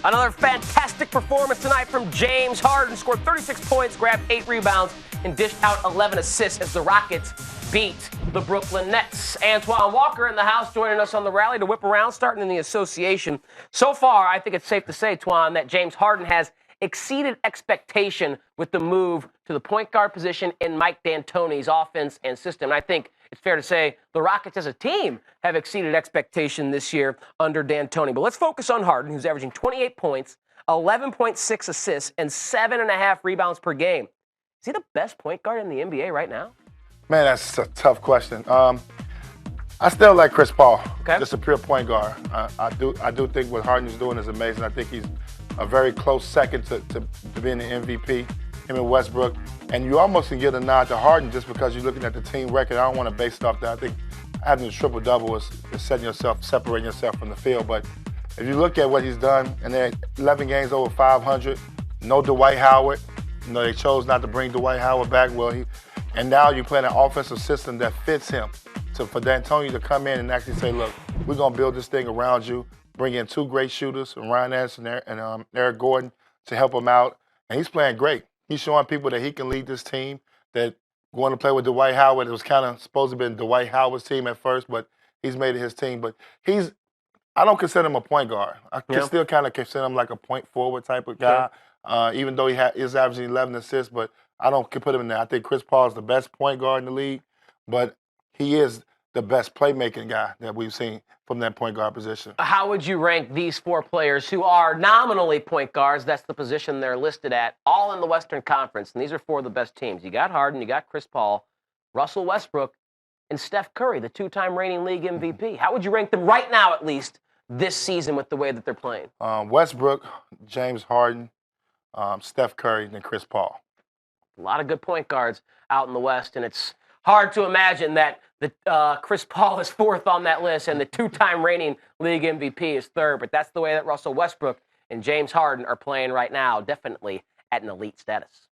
Another fantastic performance tonight from James Harden. Scored 36 points, grabbed 8 rebounds, and dished out 11 assists as the Rockets beat the Brooklyn Nets. Antoine Walker in the house joining us on the rally to whip around, starting in the association. So far, I think it's safe to say, Twan, that James Harden has exceeded expectation with the move to the point guard position in Mike D'Antoni's offense and system. And I think it's fair to say the Rockets as a team have exceeded expectation this year under D'Antoni. But let's focus on Harden, who's averaging 28 points, 11.6 assists, and 7.5 rebounds per game. Is he the best point guard in the NBA right now? Man, that's a tough question. I still like Chris Paul, just a pure point guard. I do think what Harden is doing is amazing. I think he's a very close second to being the MVP, him and Westbrook. And you almost can get a nod to Harden just because you're looking at the team record. I don't want to base it off that. I think having a triple-double is separating yourself from the field. But if you look at what he's done, and they're 11 games over 500, no Dwight Howard. You know, they chose not to bring Dwight Howard back. And now you're playing an offensive system that fits him. So for D'Antoni to come in and actually say, look, we're going to build this thing around you, bring in 2 great shooters, Ryan Anderson and Eric Gordon, to help him out. And he's playing great. He's showing people that he can lead this team, that going to play with Dwight Howard, it was kind of supposed to have been Dwight Howard's team at first, but he's made it his team. But I don't consider him a point guard. I can still kind of consider him like a point forward type of guy, even though he is averaging 11 assists, but I don't put him in there. I think Chris Paul is the best point guard in the league, but he is the best playmaking guy that we've seen from that point guard position. How would you rank these 4 players who are nominally point guards? That's the position they're listed at, all in the Western Conference. And these are 4 of the best teams. You got Harden, you got Chris Paul, Russell Westbrook, and Steph Curry, the 2-time reigning league MVP. How would you rank them right now, at least, this season with the way that they're playing? Westbrook, James Harden, Steph Curry, and Chris Paul. A lot of good point guards out in the West, and it's hard to imagine that Chris Paul is 4th on that list and the 2-time reigning league MVP is 3rd. But that's the way that Russell Westbrook and James Harden are playing right now, definitely at an elite status.